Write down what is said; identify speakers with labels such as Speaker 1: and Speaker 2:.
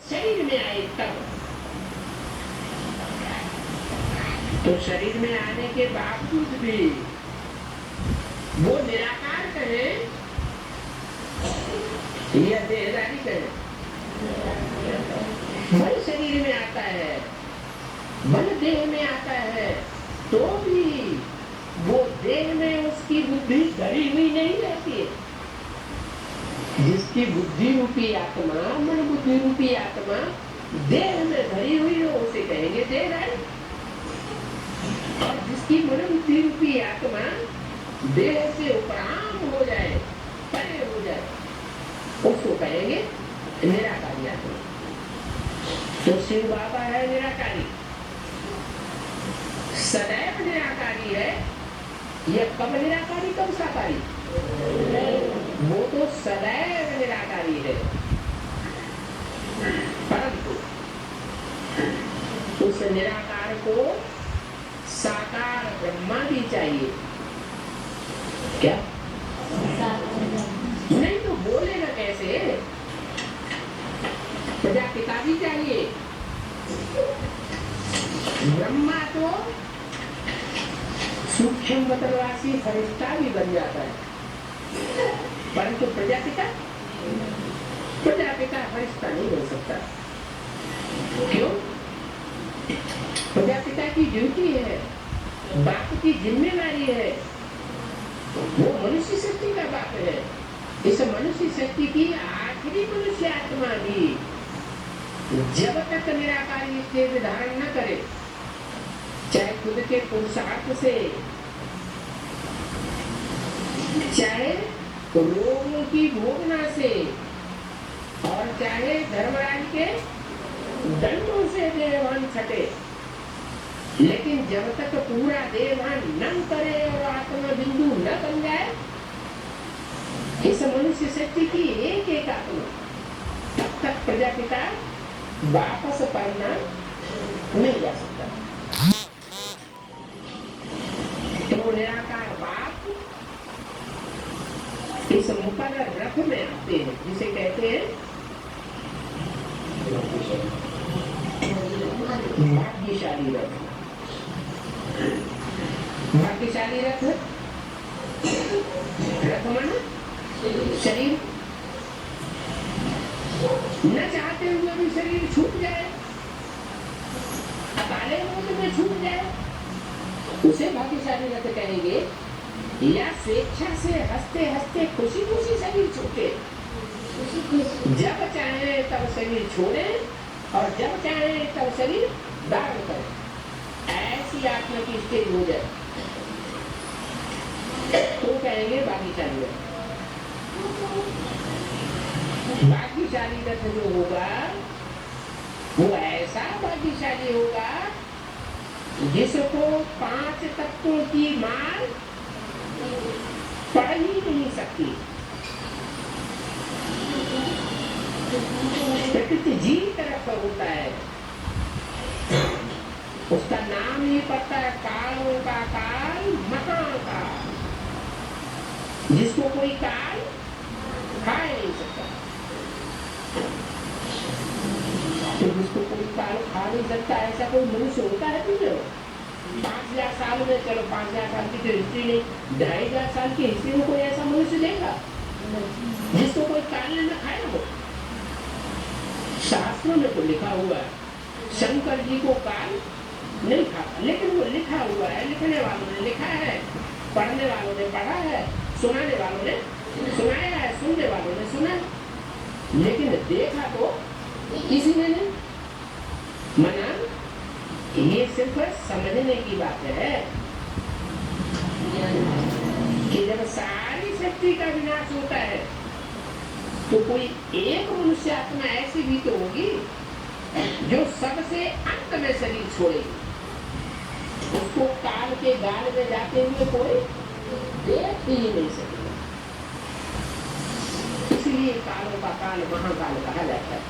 Speaker 1: शरीर में आए तब। तो शरीर में आने के बावजूद भी वो निराकार कहे या देहधारी कहे, मन शरीर में आता है, मन देह में आता है, तो भी वो देह में उसकी बुद्धि धरी हुई नहीं रहती है। जिसकी बुद्धि रूपी आत्मा, मन बुद्धि रूपी आत्मा देह में धरी हुई हो उसे कहेंगे देहधारी, और जिसकी मन बुद्धि रूपी आत्मा देह से उपराम हो जाए, परे हो जाए, उसको कहेंगे निराकारी आत्मा। तो शिव बाबा है निराकारी, सदैव निराकारी है। यह कब निराकारी कब साकारी? वो तो सदैव निराकारी है, परंतु उस निराकार को साकार ब्रह्मा भी चाहिए। क्या? नहीं तो बोलेगा कैसे? प्रजापिता भी चाहिए। ब्रह्मा तो सूक्ष्म बतरवासी फरिश्ता भी बन जाता है, परंतु प्रजापिता फरिश्ता नहीं बन सकता। क्यों? प्रजापिता की ड्यूटी है, बाप की जिम्मेवारी है, वो मनुष्य शक्ति का बाप है। इस मनुष्य शक्ति की आखिरी मनुष्य आत्मा भी जब तक निराकारी स्टेज धारण न करे, चाहे खुद के पुरुषार्थ से, चाहे रोगों की भोगना से, और चाहे धर्मराज के दंडों से देहभान छटे, लेकिन जब तक पूरा देहभान न करे और आत्मा बिंदु न बन जाए, इस मनुष्य शक्ति की एक एक आत्मा, तब तक प्रजापिता वापस पढ़ना नहीं जा सकता। तो निराकार बाप इस मुकर्रर रथ में आते हैं, जिसे कहते हैं भाग्यशाली रथ। भाग्यशाली रथ, रथ माने शरीर, न चाहते हुए भी शरीर छूट जाए, अकाले मोद में छूट जाए, उसे भाग्यशाली रथ कहेंगे। या स्वेच्छा से हंसते हंसते खुशी खुशी शरीर छूटे, जब चाहे तब शरीर छोड़े और जब चाहे तब शरीर धारण करे, ऐसी आत्मा की स्टेज हो जाए तो कहेंगे भाग्यशाली रथ। भाग्यशाली रथ जो होगा वो ऐसा भाग्यशाली होगा जिसको 5 तत्वों की मार पड़ ही नहीं सकती। प्रकृति जी तरफ होता है, उसका नाम ही पड़ता है कालों का काल, महाकाल, जिसको कोई काल खा नहीं सकता। तो जिसको कोई काल खा नहीं सकता, ऐसा कोई मनुष्य होता है? तुझे 5000 साल में, चलो 5000 साल की तो हिस्ट्री नहीं, 2500 साल की हिस्ट्री में कोई ऐसा मनुष्य देगा जिसको कोई काल ने न खाया हो? शास्त्रों में तो लिखा हुआ है, शंकर जी को काल नहीं खाता, लेकिन वो लिखा हुआ है, लिखने वालों ने लिखा है, पढ़ने वालों ने पढ़ा है, सुनाने वालों ने सुनाया है, सुनने वालों ने सुना, लेकिन देखा तो किसी ने नहीं। मना ये सिर्फ समझने की बात है कि जब सारी शक्ति का विनाश होता है तो कोई एक मनुष्य आत्मा ऐसी भी तो होगी जो सबसे अंत में शरीर छोड़ेगी, उसको काल के गाल में जाते हुए कोई देख ही नहीं सकेगा। इसलिए कालों का काल महाकाल कहा जाता है।